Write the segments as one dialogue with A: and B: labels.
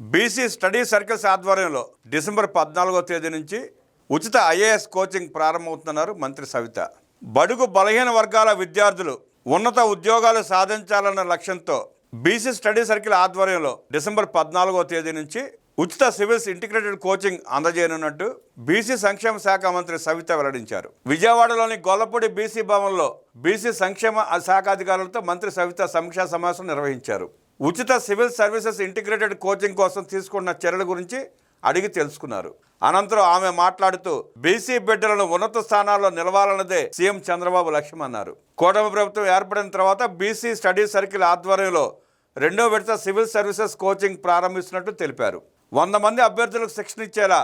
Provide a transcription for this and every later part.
A: BC study circles ఆధ్వర్యంలో December 14వ తేదీ నుంచి ఉచిత ఐఏఎస్ కోచింగ్ ప్రారంభమవుతున్నారు మంత్రి సవిత. బడుగు బలహీన వర్గాల విద్యార్థులు ఉన్నత ఉద్యోగాలు సాధించాలన్న లక్ష్యంతో బీసీ స్టడీ సర్కిల్ ఆధ్వర్యంలో డిసెంబర్ 14వ తేదీ నుంచి ఉచిత సివిల్స్ ఇంటిగ్రేటెడ్ కోచింగ్ అందజేయనున్నట్టు బీసీ సంక్షేమ శాఖ మంత్రి సవిత వెల్లడించారు. విజయవాడలోని గొల్లపూడి బీసీ భవన్లో బీసీ సంక్షేమ శాఖ అధికారులతో మంత్రి సవిత సమీక్షా సమావేశం నిర్వహించారు. ఉచిత సివిల్ సర్వీసెస్ ఇంటిగ్రేటెడ్ కోచింగ్ కోసం తీసుకున్న చర్యల గురించి అడిగి తెలుసుకున్నారు. అనంతరం ఆమె మాట్లాడుతూ బీసీ బిడ్డలను ఉన్నత స్థానాల్లో నిలవాలన్నదే సీఎం చంద్రబాబు లక్ష్యమన్నారు. కూటమి ప్రభుత్వం ఏర్పడిన తర్వాత బీసీ స్టడీ సర్కిల్ ఆధ్వర్యంలో 2వ విడత సివిల్ సర్వీసెస్ కోచింగ్ ప్రారంభిస్తున్నట్టు తెలిపారు. 100 మంది అభ్యర్థులకు శిక్షణ ఇచ్చేలా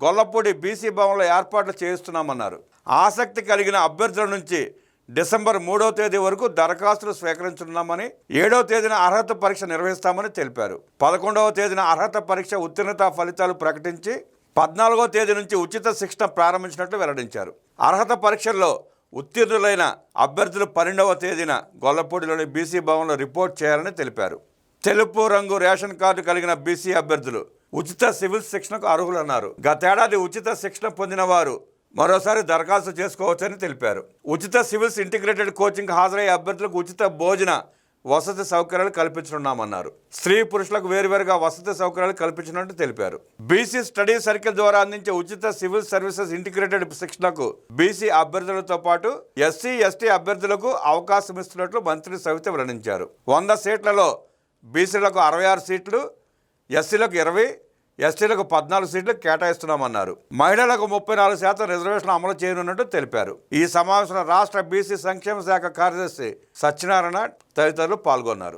A: గొల్లపూడి బీసీ భవన్లో ఏర్పాట్లు చేస్తున్నామన్నారు. ఆసక్తి కలిగిన అభ్యర్థుల నుంచి డిసెంబర్ 3వ తేదీ వరకు దరఖాస్తులు స్వీకరించనున్నామని, 7వ తేదీన అర్హత పరీక్ష నిర్వహిస్తామని తెలిపారు. 11వ తేదీన అర్హత పరీక్ష ఉత్తీర్ణత ఫలితాలు ప్రకటించి 14వ తేదీ నుంచి ఉచిత శిక్షణ ప్రారంభించినట్లు వెల్లడించారు. అర్హత పరీక్షల్లో ఉత్తీర్ణులైన అభ్యర్థులు 12వ తేదీన గొల్లపూడిలోని బీసీ భవన్లో రిపోర్ట్ చేయాలని తెలిపారు. తెలుపు రంగు రేషన్ కార్డు కలిగిన బీసీ అభ్యర్థులు ఉచిత సివిల్ శిక్షణకు అర్హులన్నారు. గతేడాది ఉచిత శిక్షణ పొందిన వారు మరోసారి దరఖాస్తు చేసుకోవచ్చని తెలిపారు. ఉచిత సివిల్స్ ఇంటిగ్రేటెడ్ కోచింగ్ హాజరయ్యే అభ్యర్థులకు ఉచిత భోజన వసతి సౌకర్యాలు కల్పించనున్నామన్నారు. స్త్రీ పురుషులకు వేరువేరుగా వసతి సౌకర్యాలు కల్పించినట్టు తెలిపారు. బీసీ స్టడీ సర్కిల్ ద్వారా అందించే ఉచిత సివిల్ సర్వీసెస్ ఇంటిగ్రేటెడ్ శిక్షణకు బీసీ అభ్యర్థులతో పాటు ఎస్సీ ఎస్టీ అభ్యర్థులకు అవకాశం ఇస్తున్నట్లు మంత్రి సవిత వెల్లడించారు. 100 సీట్లలో బీసీలకు 66 సీట్లు, ఎస్సీలకు 20, ఎస్టీలకు 14 సీట్లు కేటాయిస్తున్నామన్నారు. మహిళలకు 34% రిజర్వేషన్ అమలు చేయనున్నట్టు తెలిపారు. ఈ సమావేశంలో రాష్ట్ర బీసీ సంక్షేమ శాఖ కార్యదర్శి సత్యనారాయణ తదితరులు పాల్గొన్నారు.